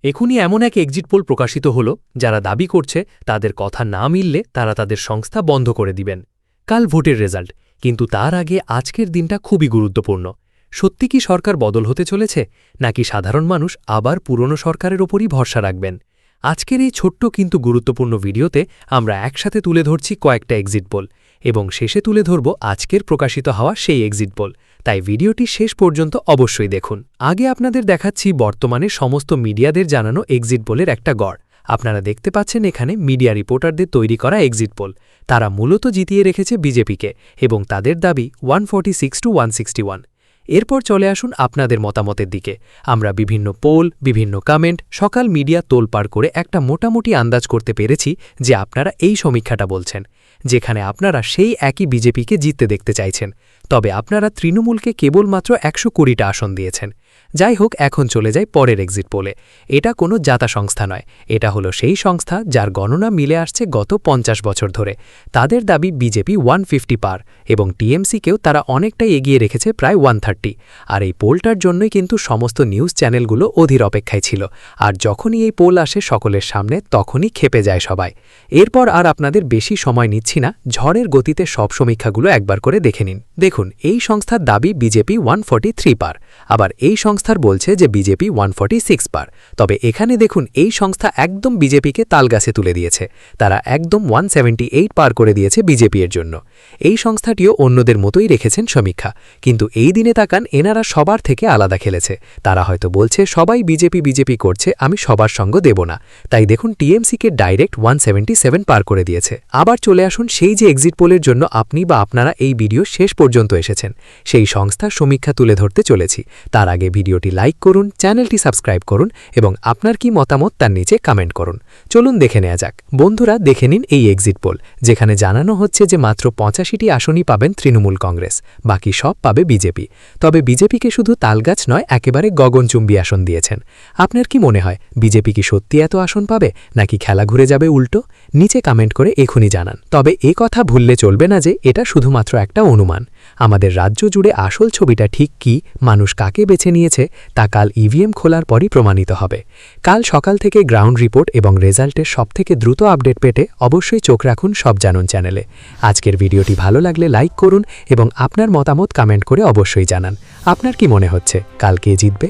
এখনই এমন এক এক্সিট পোল প্রকাশিত হল যারা দাবি করছে তাদের কথা না মিললে তারা তাদের সংস্থা বন্ধ করে দিবেন। কাল ভোটের রেজাল্ট, কিন্তু তার আগে আজকের দিনটা খুবই গুরুত্বপূর্ণ। সত্যি কি সরকার বদল হতে চলেছে, নাকি সাধারণ মানুষ আবার পুরনো সরকারের ওপরই ভরসা রাখবেন? আজকের এই ছোট্ট কিন্তু গুরুত্বপূর্ণ ভিডিওতে আমরা একসাথে তুলে ধরছি কয়েকটা এক্সিট পোল, এবং শেষে তুলে ধরব আজকের প্রকাশিত হওয়া সেই এক্সিট পোল। তাই ভিডিওটি শেষ পর্যন্ত অবশ্যই দেখুন। আগে আপনাদের দেখাচ্ছি বর্তমানে সমস্ত মিডিয়াদের জানানো এক্সিট পোলের একটা গড়। আপনারা দেখতে পাচ্ছেন এখানে মিডিয়া রিপোর্টারদের তৈরি করা এক্সিট পোল। তারা মূলত জিতিয়ে রেখেছে বিজেপিকে, এবং তাদের দাবি 146 to 161। এরপর চলে আসুন আপনাদের মতামতের দিকে। আমরা বিভিন্ন পোল, বিভিন্ন কমেন্ট, সকাল মিডিয়া তোলপাড় করে একটা মোটামুটি আন্দাজ করতে পেরেছি যে আপনারা এই সমীক্ষাটা বলছেন, যেখানে আপনারা সেই একই বিজেপিকে জিততে দেখতে চাইছেন। তবে আপনারা তৃণমূলকে কেবলমাত্র 120টা আসন দিয়েছেন। যাই হোক, এখন চলে যায় পরের এক্সিট পোলে। এটা কোনো জাতা সংস্থা নয়, এটা হলো সেই সংস্থা যার গণনা মিলে আসছে গত 50 বছর ধরে। তাদের দাবি বিজেপি 150 পার, এবং টিএমসিকেও তারা অনেকটাই এগিয়ে রেখেছে প্রায় 130। আর এই পোলটার জন্যই কিন্তু সমস্ত নিউজ চ্যানেলগুলো অধীর অপেক্ষায় ছিল। আর যখনই এই পোল আসে সকলের সামনে, তখনই ক্ষেপে যায় সবাই। এরপর আর আপনাদের বেশি সময় নিচ্ছি না, ঝড়ের গতিতে সব সমীক্ষাগুলো একবার করে দেখে নিন। দেখুন, এই সংস্থার দাবি বিজেপি 143 পার, আবার এই সংস্থার বলছে যে বিজেপি 146 পার। তবে এখানে দেখুন, এই সংস্থা একদম বিজেপিকে তালগাছে তুলে দিয়েছে। তারা একদম 178 পার করে দিয়েছে বিজেপি এর জন্য। এই সংস্থাটিও অন্যদের মতোই রেখেছেন সমীক্ষা, কিন্তু এই দিনে তাকান, এনারা সবার থেকে আলাদা খেলেছে। তারা হয়তো বলছে সবাই বিজেপি করছে, আমি সবার সঙ্গ দেব না। তাই দেখুন, টিএমসিকে ডাইরেক্ট 177 পার করে দিয়েছে। আবার চলে আসুন সেই যে এক্সিট পোলের জন্য আপনি বা আপনারা এই ভিডিও শেষ পর্যন্ত এসেছেন, সেই সংস্থার সমীক্ষা তুলে ধরতে চলেছি। তার আগে ভিডিওটি লাইক করুন, চ্যানেলটি সাবস্ক্রাইব করুন, এবং আপনার কি মতামত তার নিচে কমেন্ট করুন। চলুন দেখে নেওয়া যাক। বন্ধুরা, দেখে নিন এই এক্সিট পোল, যেখানে জানানো হচ্ছে যে মাত্র 85টি আসনই পাবেন তৃণমূল কংগ্রেস, বাকি সব পাবে বিজেপি। তবে বিজেপিকে শুধু তালগাছ নয়, একেবারে গগনচুম্বী আসন দিয়েছেন। আপনার কি মনে হয়, বিজেপি কি সত্যি এত আসন পাবে, নাকি খেলা ঘুরে যাবে উল্টো? নিচে কমেন্ট করে এখনই জানান। তবে এ কথা ভুললে চলবে না যে এটা শুধুমাত্র একটা অনুমান। আমাদের রাজ্য জুড়ে আসল ছবিটা ঠিক কি, মানুষ কাকে বেছে নিয়েছে, তা কাল ইভিএম খোলার পরই প্রমাণিত হবে। কাল সকাল থেকে গ্রাউন্ড রিপোর্ট এবং রেজাল্টের সবথেকে দ্রুত আপডেট পেতে অবশ্যই চোখ রাখুন সব জানুন চ্যানেলে। আজকের ভিডিওটি ভালো লাগলে লাইক করুন, এবং আপনার মতামত কমেন্ট করে অবশ্যই জানান। আপনার কি মনে হচ্ছে কাল কে জিতবে?